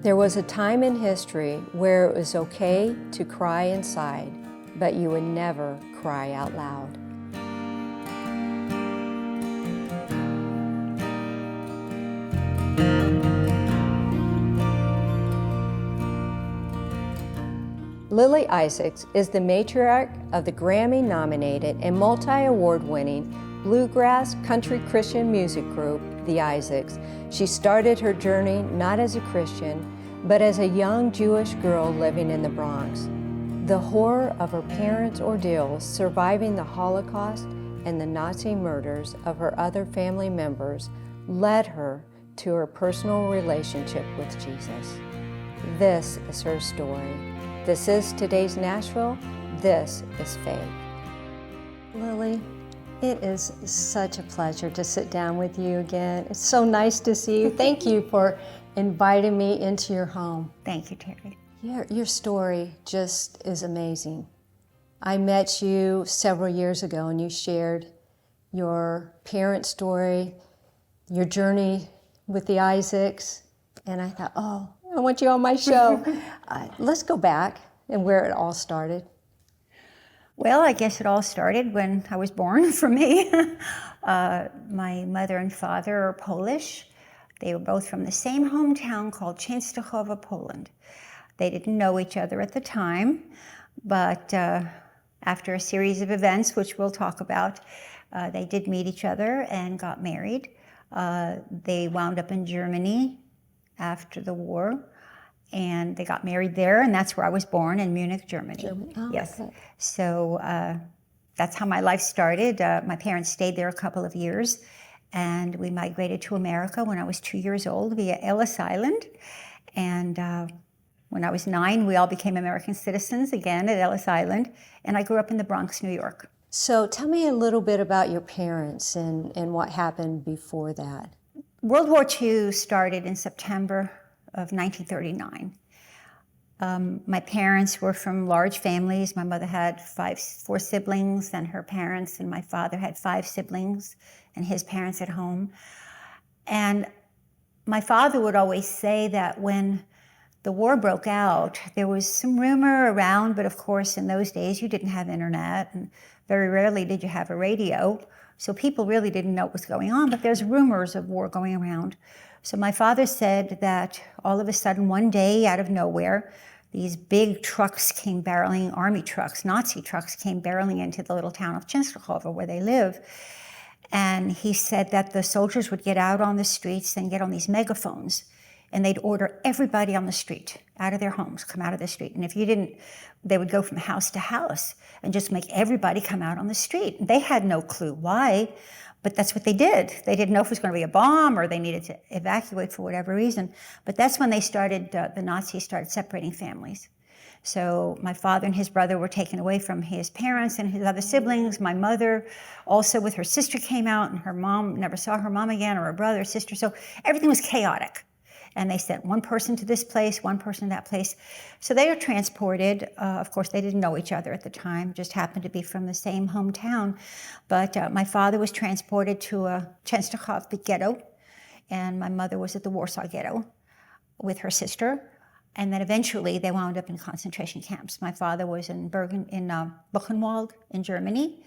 There was a time in history where it was okay to cry inside, but you would never cry out loud. Lily Isaacs is the matriarch of the Grammy-nominated and multi-award-winning Bluegrass country Christian music group, the Isaacs. She started her journey not as a Christian, but as a young Jewish girl living in the Bronx. The horror of her parents' ordeals surviving the Holocaust and the Nazi murders of her other family members led her to her personal relationship with Jesus. This is her story. This is today's Nashville. This is Faith. Lily, it is such a pleasure to sit down with you again. It's so nice to see you. Thank you for inviting me into your home. Thank you, Terry. Your story just is amazing. I met you several years ago and you shared your parents' story, your journey with the Isaacs, and I thought, oh, I want you on my show. Let's go back and where it all started. Well, I guess it all started when I was born for me. My mother and father are Polish. They were both from the same hometown called Częstochowa, Poland. They didn't know each other at the time, but after a series of events, which we'll talk about, they did meet each other and got married. They wound up in Germany after the war, and they got married there, and that's where I was born, in Munich, Germany. Oh, yes. okay. So that's how my life started. My parents stayed there a couple of years, and we migrated to America when I was 2 years old via Ellis Island. And when I was 9, we all became American citizens again at Ellis Island, and I grew up in the Bronx, New York. So tell me a little bit about your parents and what happened before that. World War II started in September of 1939. My parents were from large families. My mother had four siblings and her parents, and my father had 5 siblings and his parents at home. And my father would always say that when the war broke out, there was some rumor around, but of course in those days you didn't have internet, and very rarely did you have a radio. So people really didn't know what was going on, but there's rumors of war going around. So my father said that all of a sudden one day out of nowhere, these big trucks came barreling, army trucks, Nazi trucks came barreling into the little town of Częstochowa where they live. And he said that the soldiers would get out on the streets and get on these megaphones, and they'd order everybody on the street out of their homes, come out of the street. And if you didn't, they would go from house to house and just make everybody come out on the street. And they had no clue why, but that's what they did. They didn't know if it was going to be a bomb or they needed to evacuate for whatever reason. But that's when they started, the Nazis started separating families. So my father and his brother were taken away from his parents and his other siblings. My mother also with her sister came out, and her mom never saw her mom again, or her brother or sister. So everything was chaotic. And they sent one person to this place, one person to that place. So they were transported. Of course, they didn't know each other at the time, just happened to be from the same hometown. But my father was transported to a Częstochowa ghetto, and my mother was at the Warsaw ghetto with her sister. And then eventually they wound up in concentration camps. My father was in Buchenwald in Germany,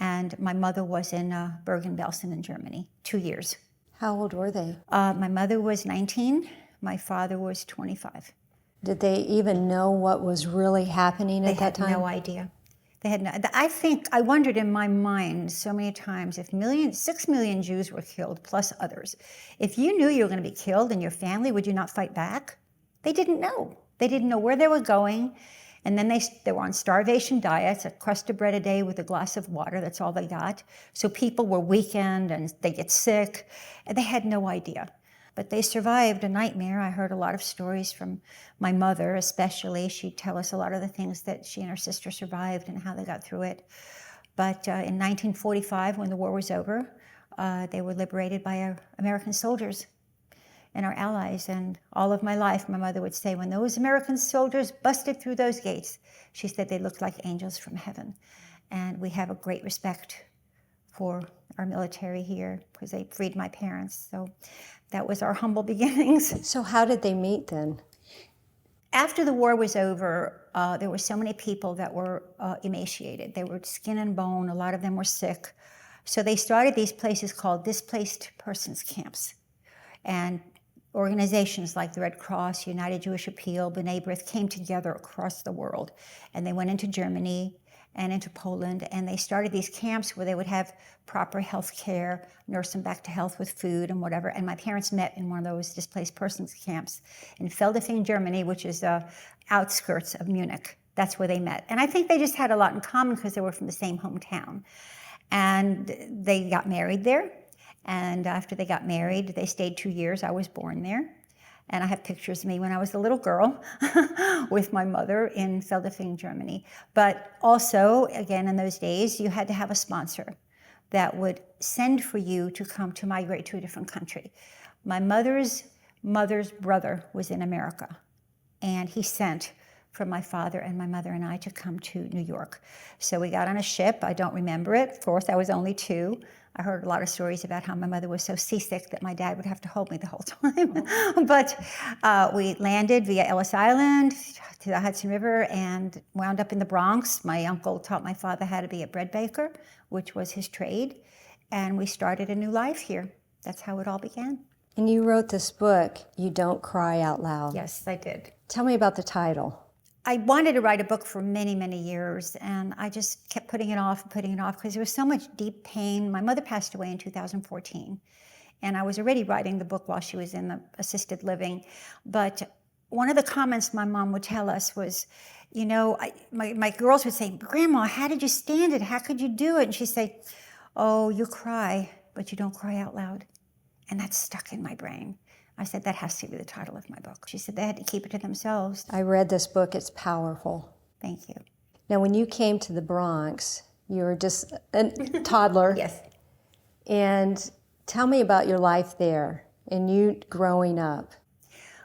and my mother was in Bergen-Belsen in Germany, 2 years. How old were they? My mother was 19, my father was 25. Did they even know what was really happening at that time? They had no idea. They had no. I wondered in my mind so many times if 6 million Jews were killed, plus others. If you knew you were going to be killed in your family, would you not fight back? They didn't know. They didn't know where they were going. And then they were on starvation diets, a crust of bread a day with a glass of water. That's all they got. So people were weakened and they get sick. And they had no idea. But they survived a nightmare. I heard a lot of stories from my mother, especially. She'd tell us a lot of the things that she and her sister survived and how they got through it. But in 1945, when the war was over, they were liberated by American soldiers and our allies. And all of my life, my mother would say, when those American soldiers busted through those gates, she said they looked like angels from heaven. And we have a great respect for our military here because they freed my parents. So that was our humble beginnings. So how did they meet then? After the war was over, there were so many people that were emaciated. They were skin and bone. A lot of them were sick. So they started these places called displaced persons camps. And organizations like the Red Cross, United Jewish Appeal, B'nai B'rith came together across the world. And they went into Germany and into Poland, and they started these camps where they would have proper health care, nurse them back to health with food and whatever. And my parents met in one of those displaced persons camps in Feldafing, Germany, which is the outskirts of Munich. That's where they met. And I think they just had a lot in common because they were from the same hometown. And they got married there. And after they got married, they stayed 2 years. I was born there. And I have pictures of me when I was a little girl with my mother in Feldafing, Germany. But also, again, in those days, you had to have a sponsor that would send for you to come to migrate to a different country. My mother's brother was in America, and he sent for my father and my mother and I to come to New York. So we got on a ship. I don't remember it. Of course, I was only 2. I heard a lot of stories about how my mother was so seasick that my dad would have to hold me the whole time. But we landed via Ellis Island to the Hudson River and wound up in the Bronx. My uncle taught my father how to be a bread baker, which was his trade. And we started a new life here. That's how it all began. And you wrote this book, You Don't Cry Out Loud. Yes, I did. Tell me about the title. I wanted to write a book for many, many years, and I just kept putting it off because there was so much deep pain. My mother passed away in 2014, and I was already writing the book while she was in the assisted living. But one of the comments my mom would tell us was, you know, my girls would say, "Grandma, how did you stand it? How could you do it?" And she'd say, "Oh, you cry, but you don't cry out loud." And that stuck in my brain. I said, that has to be the title of my book. She said they had to keep it to themselves. I read this book. It's powerful. Thank you. Now, when you came to the Bronx, you were just a toddler. Yes. And tell me about your life there and you growing up.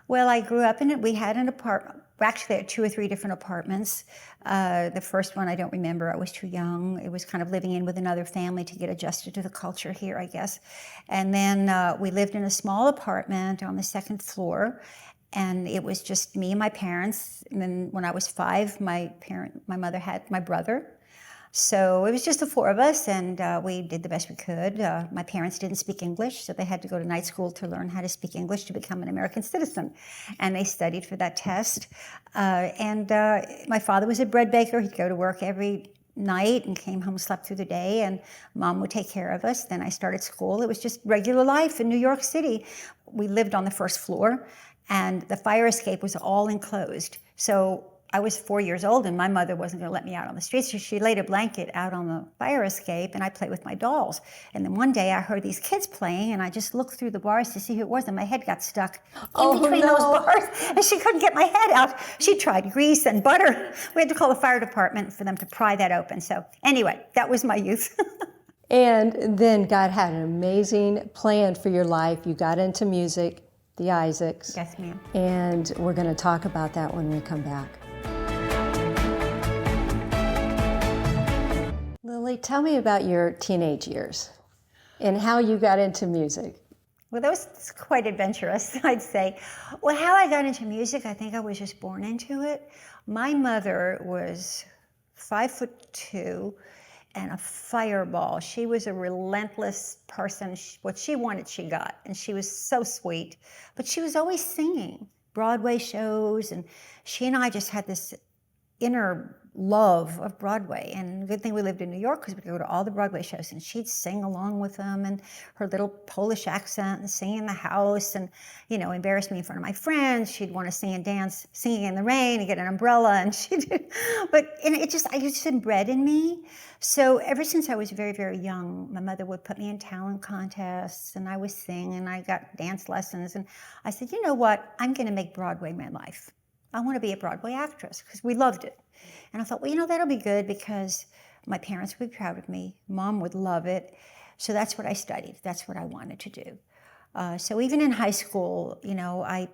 Well, I grew up in it. We had an apartment. Actually, there were 2 or 3 different apartments. The first one I don't remember. I was too young. It was kind of living in with another family to get adjusted to the culture here, I guess. And then we lived in a small apartment on the 2nd floor, and it was just me and my parents. And then when I was 5, my mother had my brother. So it was just the 4 of us, and we did the best we could. My parents didn't speak English, so they had to go to night school to learn how to speak English to become an American citizen. And they studied for that test. My father was a bread baker. He'd go to work every night and came home, slept through the day, and Mom would take care of us. Then I started school. It was just regular life in New York City. We lived on the 1st floor, and the fire escape was all enclosed. So I was 4 years old, and my mother wasn't going to let me out on the streets, so she laid a blanket out on the fire escape, and I played with my dolls. And then one day I heard these kids playing, and I just looked through the bars to see who it was, and my head got stuck in between those bars, and she couldn't get my head out. She tried grease and butter. We had to call the fire department for them to pry that open. So anyway, that was my youth. And then God had an amazing plan for your life. You got into music, the Isaacs. Yes, ma'am. And we're going to talk about that when we come back. Lily, tell me about your teenage years and how you got into music. Well, that was quite adventurous, I'd say. Well, how I got into music, I think I was just born into it. My mother was 5'2" and a fireball. She was a relentless person. What she wanted, she got. And she was so sweet. But she was always singing Broadway shows. And she and I just had this inner love of Broadway. And good thing we lived in New York because we could go to all the Broadway shows and she'd sing along with them and her little Polish accent and sing in the house and, you know, embarrass me in front of my friends. She'd want to sing and dance, singing in the rain and get an umbrella and I just inbred in me. So ever since I was very, very young, my mother would put me in talent contests and I would sing and I got dance lessons. And I said, you know what? I'm going to make Broadway my life. I want to be a Broadway actress because we loved it. And I thought, well, you know, that'll be good because my parents would be proud of me. Mom would love it. So that's what I studied. That's what I wanted to do. So even in high school, you know, I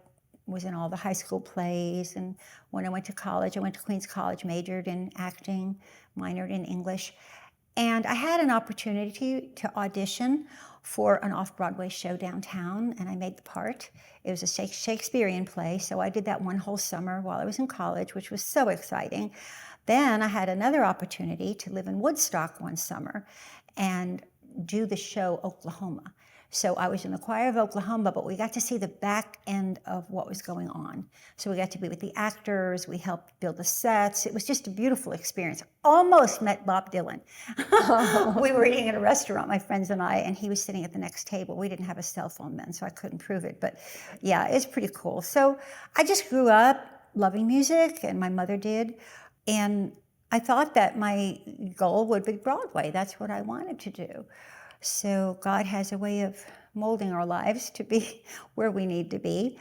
was in all the high school plays. And when I went to college, I went to Queens College, majored in acting, minored in English. And I had an opportunity to audition for an off-Broadway show downtown, and I made the part. It was a Shakespearean play, so I did that one whole summer while I was in college, which was so exciting. Then I had another opportunity to live in Woodstock one summer and do the show Oklahoma. So I was in the choir of Oklahoma, but we got to see the back end of what was going on. So we got to be with the actors, we helped build the sets. It was just a beautiful experience. Almost met Bob Dylan. We were eating at a restaurant, my friends and I, and he was sitting at the next table. We didn't have a cell phone then, so I couldn't prove it, but yeah, it's pretty cool. So I just grew up loving music, and my mother did, and I thought that my goal would be Broadway. That's what I wanted to do. So God has a way of molding our lives to be where we need to be.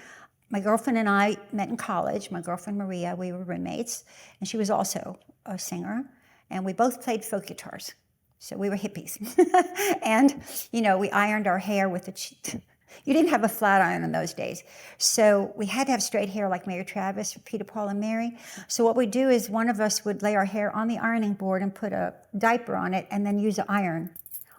My girlfriend and I met in college. My girlfriend Maria, we were roommates, and she was also a singer, and we both played folk guitars. So we were hippies. And, you know, we ironed our hair with you didn't have a flat iron in those days. So we had to have straight hair like Mary Travis or Peter, Paul, and Mary. So what we'd do is one of us would lay our hair on the ironing board and put a diaper on it and then use an iron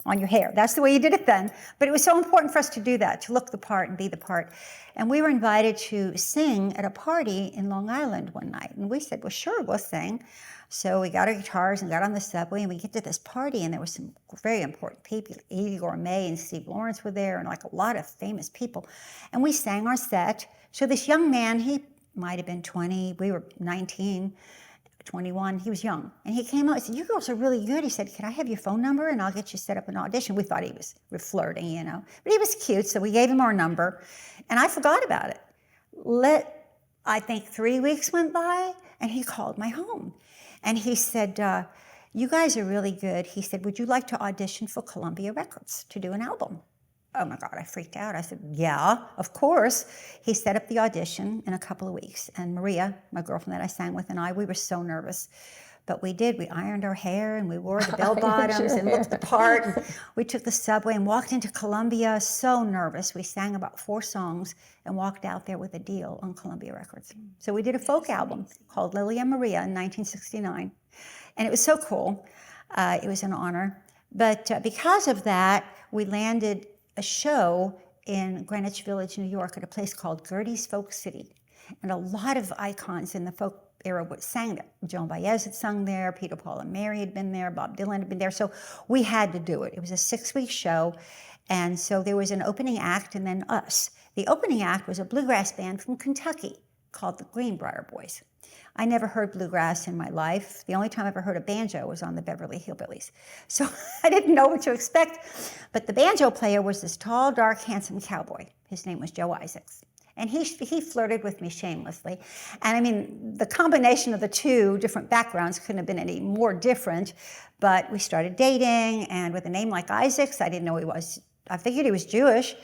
on your hair. That's the way you did it then. But it was so important for us to do that, to look the part and be the part. And we were invited to sing at a party in Long Island one night. And we said, well, sure, we'll sing. So we got our guitars and got on the subway, and we get to this party, and there were some very important people. Edie Gourmet and Steve Lawrence were there, and like a lot of famous people. And we sang our set. So this young man, he might have been 20, we were 19, 21, he was young. And he came out and said, you girls are really good. He said, can I have your phone number and I'll get you set up an audition? We thought he was flirting, you know. But he was cute, so we gave him our number. And I forgot about it. I think 3 weeks went by, and he called my home. And he said, you guys are really good. He said, would you like to audition for Columbia Records to do an album? Oh my God, I freaked out. I said, yeah, of course. He set up the audition in a couple of weeks. And Maria, my girlfriend that I sang with, and I, we were so nervous. But we did. We ironed our hair, and we wore the bell bottoms and looked the part. We took the subway and walked into Columbia, so nervous. We sang about 4 songs and walked out there with a deal on Columbia Records. So we did a folk album called Lily and Maria in 1969. And it was so cool. It was an honor. But because of that, we landed a show in Greenwich Village, New York, at a place called Gertie's Folk City. And a lot of icons in the folk era sang there. Joan Baez had sung there, Peter, Paul, and Mary had been there, Bob Dylan had been there. So we had to do it. It was a 6-week show. And so there was an opening act and then us. The opening act was a bluegrass band from Kentucky called the Greenbrier Boys. I never heard bluegrass in my life. The only time I ever heard a banjo was on the Beverly Hillbillies. So I didn't know what to expect. But the banjo player was this tall, dark, handsome cowboy. His name was Joe Isaacs. And he flirted with me shamelessly. And I mean, the combination of the two different backgrounds couldn't have been any more different. But we started dating, and with a name like Isaacs, I didn't know he was. I figured he was Jewish,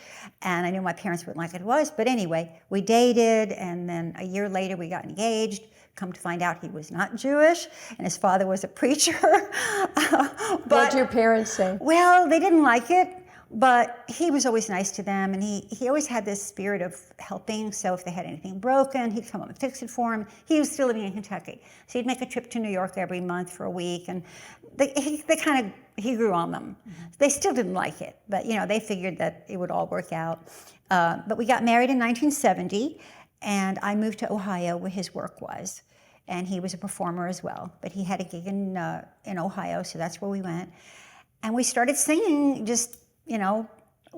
and I knew my parents wouldn't like it was. But anyway, we dated, and then a year later we got engaged. Come to find out he was not Jewish, and his father was a preacher. What did your parents say? Well, they didn't like it, but he was always nice to them, and he always had this spirit of helping. So if they had anything broken, he'd come up and fix it for them. He was still living in Kentucky, so he'd make a trip to New York every month for a week, and he grew on them. Mm-hmm. They still didn't like it, but you know, they figured that it would all work out. But we got married in 1970, and I moved to Ohio where his work was. And he was a performer as well, but he had a gig in Ohio, so that's where we went. And we started singing just, you know,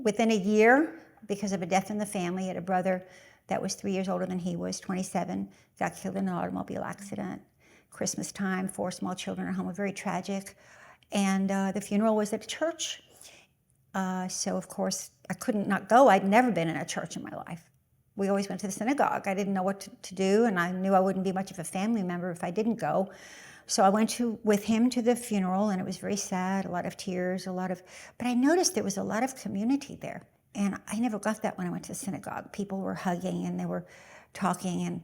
within a year because of a death in the family. He had a brother that was 3 years older than he was, 27, got killed in an automobile accident. Christmas time, 4 small children at home, very tragic. And the funeral was at a church. So of course, I couldn't not go. I'd never been in a church in my life. We always went to the synagogue. I didn't know what to do, and I knew I wouldn't be much of a family member if I didn't go. So I went with him to the funeral, and it was very sad, a lot of tears, but I noticed there was a lot of community there. And I never got that when I went to the synagogue. People were hugging and they were talking, and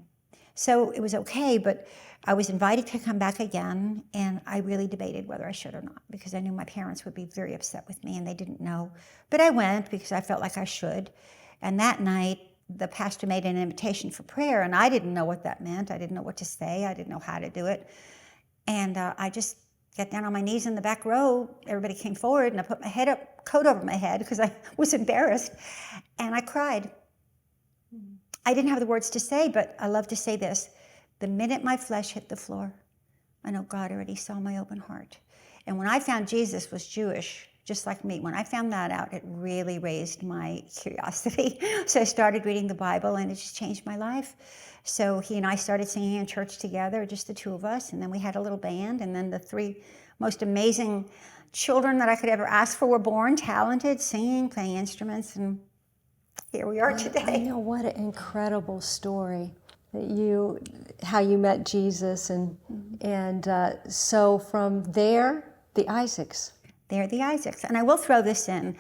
so it was okay, but I was invited to come back again, and I really debated whether I should or not, because I knew my parents would be very upset with me, and they didn't know. But I went because I felt like I should. And that night, the pastor made an invitation for prayer, and I didn't know what that meant. I didn't know what to say. I didn't know how to do it. And I just got down on my knees in the back row. Everybody came forward, and I put my coat over my head because I was embarrassed, and I cried. I didn't have the words to say, but I love to say this. The minute my flesh hit the floor, I know God already saw my open heart. And when I found Jesus was Jewish, just like me, when I found that out, it really raised my curiosity. So I started reading the Bible, and it just changed my life. So he and I started singing in church together, just the two of us, and then we had a little band, and then the three most amazing children that I could ever ask for were born, talented, singing, playing instruments, and here we are today. I know, what an incredible story that how you met Jesus, and so from there, the Isaacs. They're the Isaacs. And I will throw this in.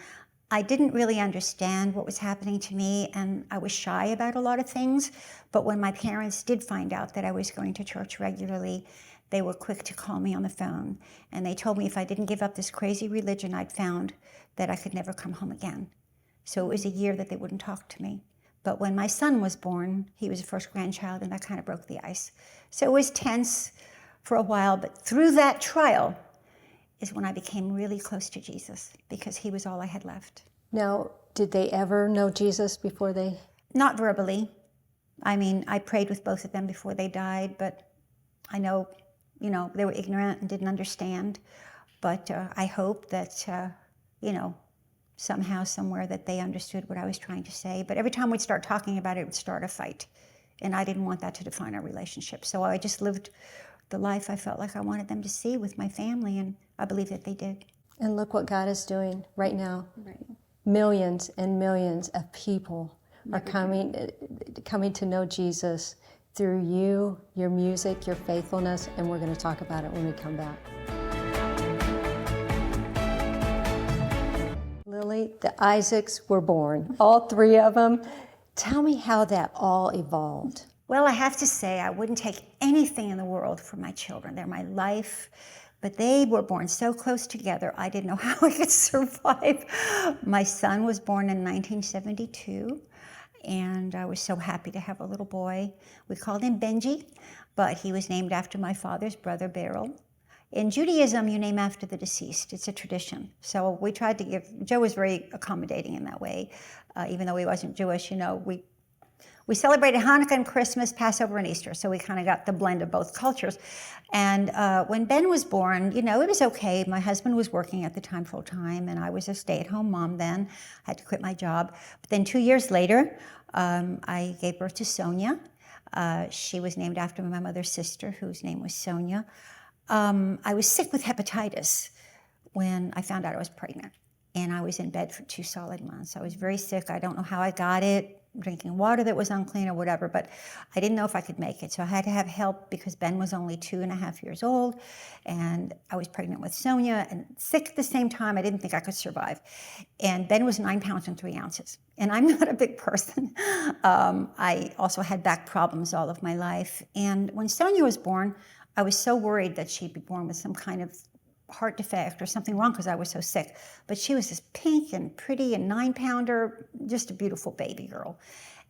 I didn't really understand what was happening to me, and I was shy about a lot of things. But when my parents did find out that I was going to church regularly, they were quick to call me on the phone. And they told me if I didn't give up this crazy religion I'd found, that I could never come home again. So it was a year that they wouldn't talk to me. But when my son was born, he was the first grandchild, and that kind of broke the ice. So it was tense for a while, but through that trial is when I became really close to Jesus, because he was all I had left. Now, did they ever know Jesus before they? Not verbally. I mean, I prayed with both of them before they died, but I know, they were ignorant and didn't understand. But I hope that, somehow, somewhere that they understood what I was trying to say. But every time we'd start talking about it, it would start a fight. And I didn't want that to define our relationship. So I just lived the life I felt like I wanted them to see with my family, and I believe that they did. And look what God is doing right now. Right. Millions and millions of people are coming to know Jesus through you, your music, your faithfulness, and we're going to talk about it when we come back. Lily, the Isaacs were born, all three of them. Tell me how that all evolved. Well, I have to say, I wouldn't take anything in the world for my children. They're my life, but they were born so close together, I didn't know how I could survive. My son was born in 1972, and I was so happy to have a little boy. We called him Benji, but he was named after my father's brother, Beryl. In Judaism, you name after the deceased. It's a tradition. So we tried to Joe was very accommodating in that way. Even though he wasn't Jewish, we celebrated Hanukkah and Christmas, Passover and Easter, so we kind of got the blend of both cultures. And when Ben was born, it was okay. My husband was working at the time full-time, and I was a stay-at-home mom then. I had to quit my job. But then 2 years later, I gave birth to Sonia. She was named after my mother's sister, whose name was Sonia. I was sick with hepatitis when I found out I was pregnant, and I was in bed for 2 solid months. I was very sick. I don't know how I got it, drinking water that was unclean or whatever, but I didn't know if I could make it. So I had to have help because Ben was only 2.5 years old, and I was pregnant with Sonia and sick at the same time. I didn't think I could survive. And Ben was 9 pounds and 3 ounces. And I'm not a big person. I also had back problems all of my life. And when Sonia was born, I was so worried that she'd be born with some kind of heart defect or something wrong because I was so sick. But she was this pink and pretty and 9-pounder, just a beautiful baby girl.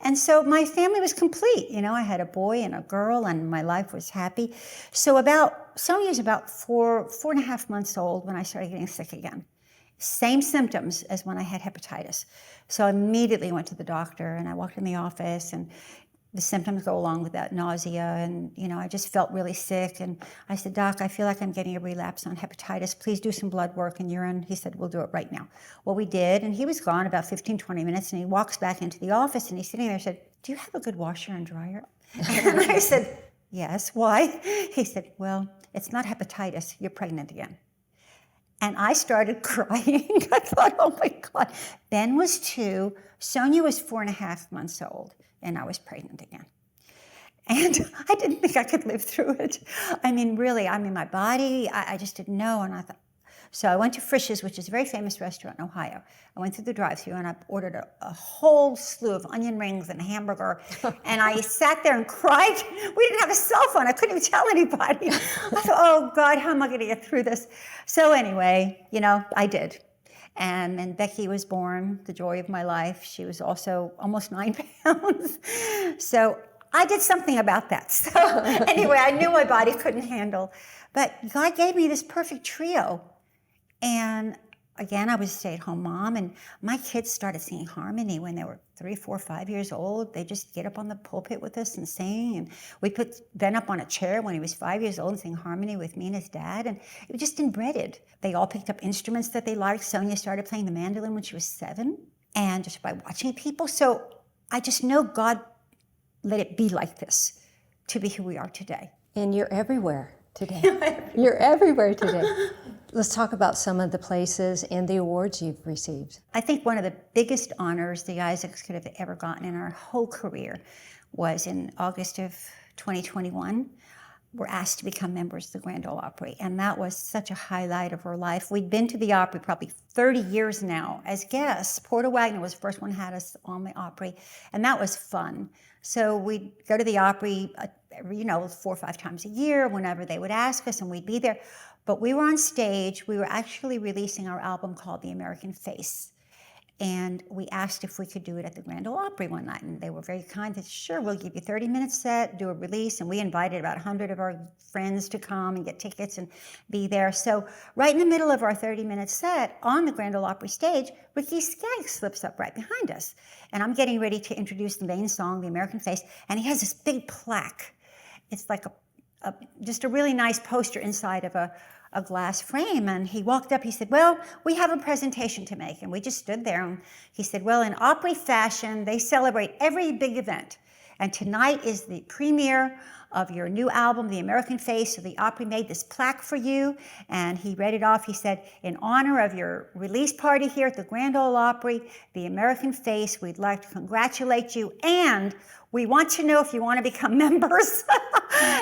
And so my family was complete. I had a boy and a girl, and my life was happy. So Sonia's about 4.5 months old when I started getting sick again. Same symptoms as when I had hepatitis. So I immediately went to the doctor, and I walked in the office, and the symptoms go along with that, nausea, and I just felt really sick. And I said, Doc, I feel like I'm getting a relapse on hepatitis. Please do some blood work and urine. He said, we'll do it right now. Well, we did, and he was gone about 15, 20 minutes, and he walks back into the office, and he's sitting there and said, do you have a good washer and dryer? And I said, yes, why? He said, well, it's not hepatitis, you're pregnant again. And I started crying. I thought, oh my God. Ben was 2, Sonia was 4.5 months old, and I was pregnant again. And I didn't think I could live through it. Really, my body, I just didn't know. And I thought, so I went to Frisch's, which is a very famous restaurant in Ohio. I went through the drive-thru, and I ordered a whole slew of onion rings and a hamburger. And I sat there and cried. We didn't have a cell phone. I couldn't even tell anybody. I thought, oh God, how am I going to get through this? So anyway, I did. And then Becky was born, the joy of my life. She was also almost 9 pounds. So I did something about that. So anyway, I knew my body couldn't handle But God gave me this perfect trio. And again, I was a stay-at-home mom, and my kids started singing harmony when they were 3, 4, 5 years old. They just get up on the pulpit with us and sing. And we put Ben up on a chair when he was 5 years old and sing harmony with me and his dad. And it was just inbred. They all picked up instruments that they liked. Sonia started playing the mandolin when she was 7, and just by watching people. So I just know God let it be like this to be who we are today. And you're everywhere today. You're everywhere today. Let's talk about some of the places and the awards you've received. I think one of the biggest honors the Isaacs could have ever gotten in our whole career was in August of 2021. We're asked to become members of the Grand Ole Opry, and that was such a highlight of our life. We'd been to the Opry probably 30 years now as guests. Porter Wagner was the first one who had us on the Opry, and that was fun. So we'd go to the Opry, 4 or 5 times a year, whenever they would ask us, and we'd be there. But we were on stage. We were actually releasing our album called The American Face. And we asked if we could do it at the Grand Ole Opry one night. And they were very kind. They said, sure, we'll give you 30-minute set, do a release. And we invited about 100 of our friends to come and get tickets and be there. So right in the middle of our 30-minute set on the Grand Ole Opry stage, Ricky Skaggs slips up right behind us. And I'm getting ready to introduce the main song, The American Face. And he has this big plaque. It's like just a really nice poster inside of a glass frame. And he walked up, he said, well, we have a presentation to make. And we just stood there, and he said, well, in Opry fashion, they celebrate every big event. And tonight is the premiere of your new album, The American Face. So the Opry made this plaque for you. And he read it off. He said, in honor of your release party here at the Grand Ole Opry, The American Face, we'd like to congratulate you. And we want to know if you want to become members.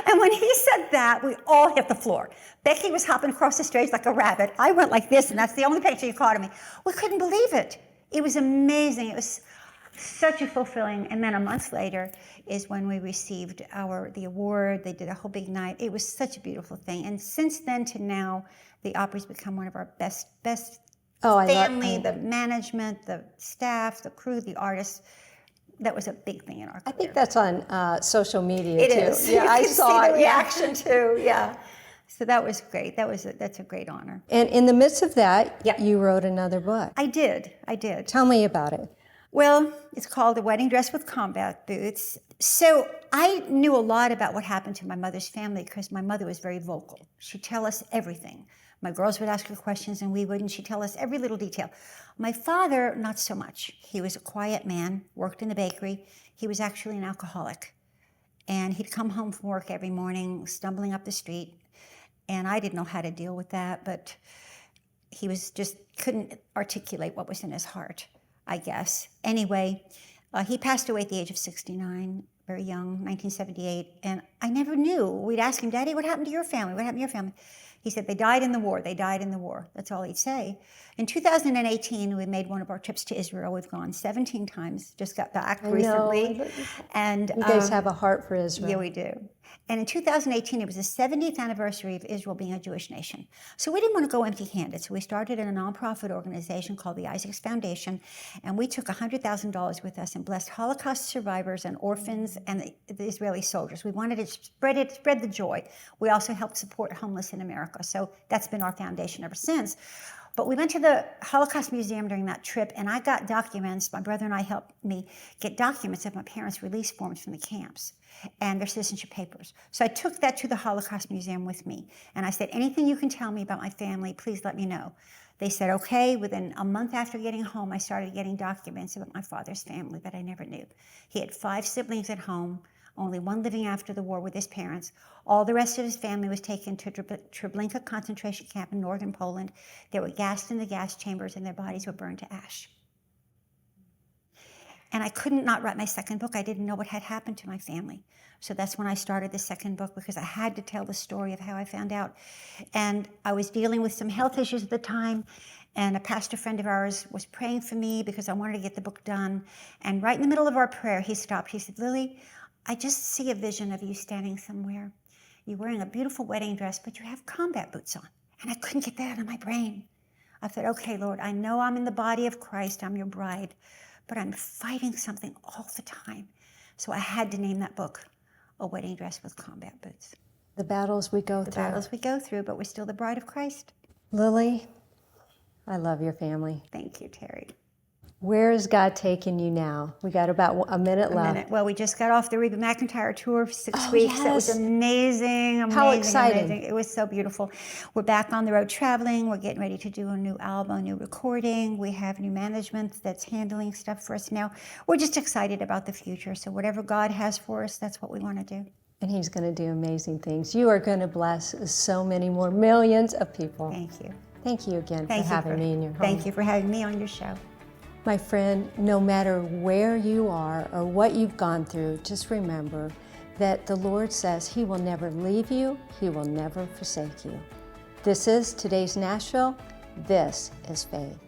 And when he said that, we all hit the floor. Becky was hopping across the stage like a rabbit. I went like this, and that's the only picture you caught of me. We couldn't believe it. It was amazing. It was such a fulfilling. And then a month later is when we received the award. They did a whole big night. It was such a beautiful thing. And since then to now, the Opry's become one of our best family, the management, the staff, the crew, the artists. That was a big thing in our career. I think that's on social media it too. Is. Yeah, I saw see it. the reaction too. Yeah. So that was great. That's a great honor. And in the midst of that, Yeah. you wrote another book. I did. Tell me about it. Well, it's called A Wedding Dress with Combat Boots. So I knew a lot about what happened to my mother's family because my mother was very vocal. She'd tell us everything. My girls would ask her questions and we would, and she'd tell us every little detail. My father, not so much. He was a quiet man, worked in the bakery. He was actually an alcoholic. And he'd come home from work every morning, stumbling up the street. And I didn't know how to deal with that, but he was just couldn't articulate what was in his heart, I guess. Anyway, he passed away at the age of 69, very young, 1978. And I never knew. We'd ask him, Daddy, what happened to your family? What happened to your family? He said, they died in the war. They died in the war. That's all he'd say. In 2018, we made one of our trips to Israel. We've gone 17 times, just got back recently. And you guys have a heart for Israel. Yeah, we do. And in 2018, it was the 70th anniversary of Israel being a Jewish nation. So we didn't want to go empty-handed. So we started a nonprofit organization called the Isaacs Foundation. And we took $100,000 with us and blessed Holocaust survivors and orphans and the Israeli soldiers. We wanted to spread the joy. We also helped support homeless in America. So that's been our foundation ever since. But we went to the Holocaust Museum during that trip, and I got documents. My brother and I helped me get documents of my parents' release forms from the camps and their citizenship papers. So I took that to the Holocaust Museum with me, and I said, anything you can tell me about my family, please let me know. They said, okay. Within a month after getting home, I started getting documents about my father's family that I never knew. He had 5 siblings at home, only one living after the war with his parents. All the rest of his family was taken to Treblinka concentration camp in northern Poland. They were gassed in the gas chambers and their bodies were burned to ash. And I couldn't not write my second book. I didn't know what had happened to my family. So that's when I started the second book because I had to tell the story of how I found out. And I was dealing with some health issues at the time. And a pastor friend of ours was praying for me because I wanted to get the book done. And right in the middle of our prayer, he stopped. He said, Lily, I just see a vision of you standing somewhere. You're wearing a beautiful wedding dress, but you have combat boots on. And I couldn't get that out of my brain. I thought, okay, Lord, I know I'm in the body of Christ. I'm your bride, but I'm fighting something all the time. So I had to name that book, A Wedding Dress with Combat Boots. the battles we go the through. battles we go through, but we're still the bride of Christ. Lily, I love your family. Thank you, Terry. Where is God taking you now? We got about a minute left. Well, we just got off the Reba McEntire tour for 6 weeks. Yes. It was amazing, amazing, How exciting. amazing. It was so beautiful. We're back on the road traveling. We're getting ready to do a new album, a new recording. We have new management that's handling stuff for us now. We're just excited about the future. So whatever God has for us, that's what we want to do. And He's going to do amazing things. You are going to bless so many more millions of people. Thank you. Thank you again Thank for you having me in your home. Thank you for having me on your show. My friend, no matter where you are or what you've gone through, just remember that the Lord says He will never leave you, He will never forsake you. This is today's Nashville. This is faith.